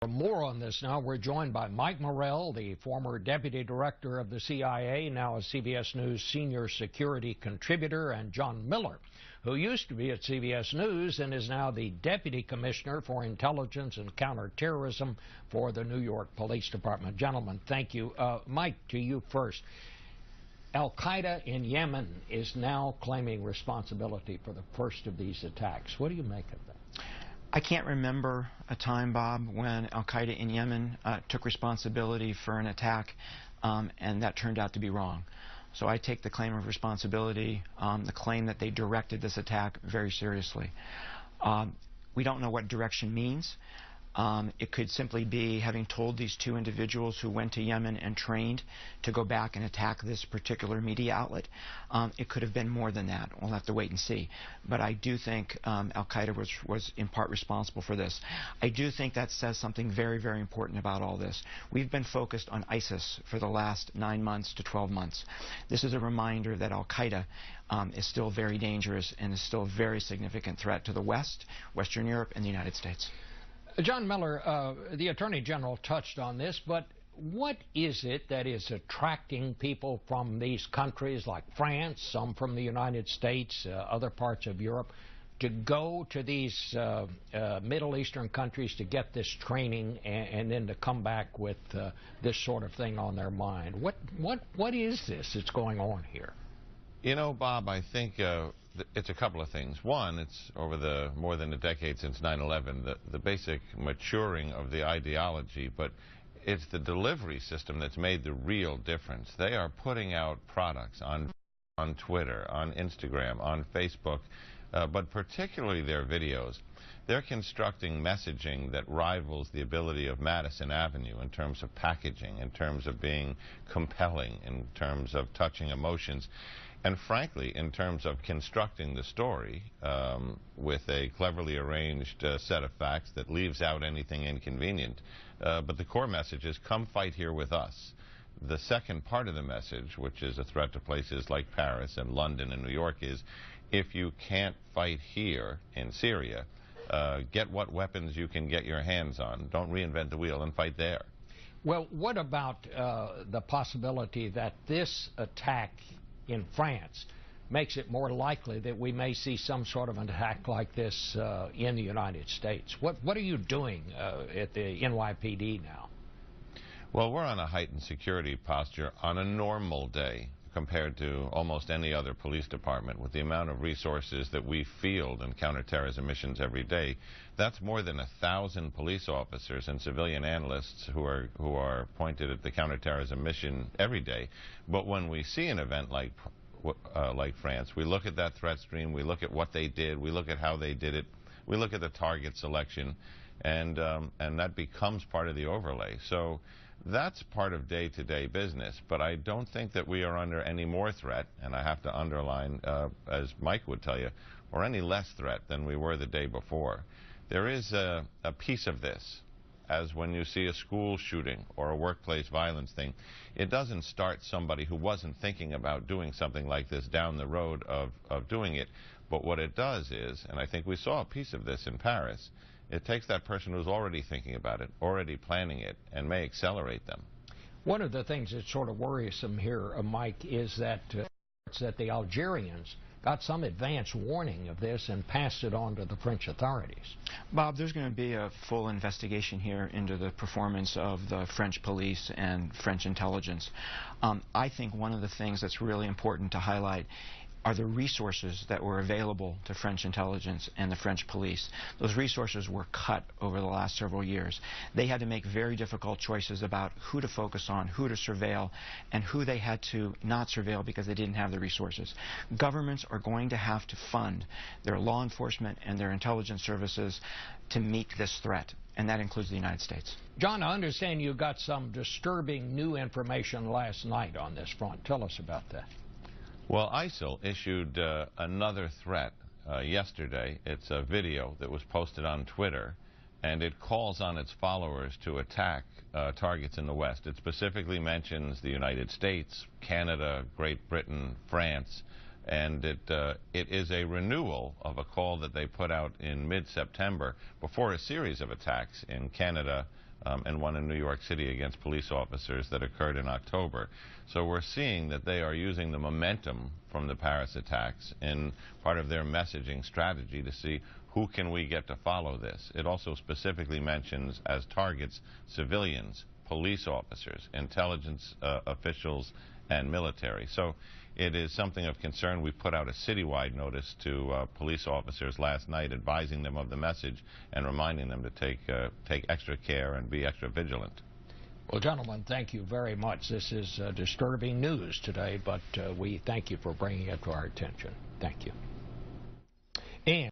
For more on this now, we're joined by Mike Morrell, the former deputy director of the CIA, now a CBS News senior security contributor, and John Miller, who used to be at CBS News and is now the deputy commissioner for intelligence and counterterrorism for the New York Police Department. Gentlemen, thank you. Mike, to you first. Al-Qaeda in Yemen is now claiming responsibility for the first of these attacks. What do you make of that? I can't remember a time, Bob, when Al-Qaeda in Yemen took responsibility for an attack and that turned out to be wrong. So I take the claim of responsibility, the claim that they directed this attack, very seriously. We don't know what direction means. It could simply be having told these two individuals who went to Yemen and trained to go back and attack this particular media outlet. It could have been more than that. We'll have to wait and see. But I do think Al-Qaeda was in part responsible for this. I do think that says something very, very important about all this. We've been focused on ISIS for the last 9 months to 12 months. This is a reminder that Al-Qaeda is still very dangerous and is still a very significant threat to the West, Western Europe, and the United States. John Miller, the Attorney General touched on this, but what is it that is attracting people from these countries like France, some from the United States, other parts of Europe, to go to these Middle Eastern countries to get this training and then to come back with this sort of thing on their mind? What is this that's going on here? You know, Bob, I think it's a couple of things. One, it's over the more than a decade since 9/11, the basic maturing of the ideology, but it's the delivery system that's made the real difference. They are putting out products on Twitter, on Instagram, on Facebook, but particularly their videos. They're constructing messaging that rivals the ability of Madison Avenue in terms of packaging, in terms of being compelling, in terms of touching emotions. And frankly, in terms of constructing the story with a cleverly arranged set of facts that leaves out anything inconvenient. But the core message is, come fight here with us. The second part of the message, which is a threat to places like Paris and London and New York, is if you can't fight here in Syria, get what weapons you can get your hands on. Don't reinvent the wheel and fight there. Well, what about the possibility that this attack in France makes it more likely that we may see some sort of an attack like this in the United States? What are you doing at the NYPD now? Well, we're on a heightened security posture on a normal day compared to almost any other police department. With the amount of resources that we field in counterterrorism missions every day, that's more than 1,000 police officers and civilian analysts who are pointed at the counterterrorism mission every day. But when we see an event like France, we look at that threat stream, we look at what they did, we look at how they did it, we look at the target selection, and that becomes part of the overlay. So that's part of day-to-day business, but I don't think that we are under any more threat, and I have to underline, as Mike would tell you, or any less threat than we were the day before. There is a piece of this, as when you see a school shooting or a workplace violence thing, it doesn't start somebody who wasn't thinking about doing something like this down the road of doing it, but what it does is, and I think we saw a piece of this in Paris, it takes that person who's already thinking about it, already planning it, and may accelerate them. One of the things that's sort of worrisome here, Mike, is that the Algerians got some advance warning of this and passed it on to the French authorities. Bob, there's going to be a full investigation here into the performance of the French police and French intelligence. I think one of the things that's really important to highlight are the resources that were available to French intelligence and the French police. Those resources were cut over the last several years. They had to make very difficult choices about who to focus on, who to surveil, and who they had to not surveil because they didn't have the resources. Governments are going to have to fund their law enforcement and their intelligence services to meet this threat, and that includes the United States. John, I understand you got some disturbing new information last night on this front. Tell us about that. Well, ISIL issued another threat yesterday. It's a video that was posted on Twitter, and it calls on its followers to attack targets in the West. It specifically mentions the United States, Canada, Great Britain, France, and it is a renewal of a call that they put out in mid-September before a series of attacks in Canada, and one in New York City against police officers that occurred in October. So we're seeing that they are using the momentum from the Paris attacks in part of their messaging strategy to see who can we get to follow this. It also specifically mentions as targets civilians, police officers, intelligence officials, and military. So it is something of concern. We put out a citywide notice to police officers last night advising them of the message and reminding them to take extra care and be extra vigilant. Well, gentlemen, thank you very much. This is disturbing news today, but we thank you for bringing it to our attention. Thank you. And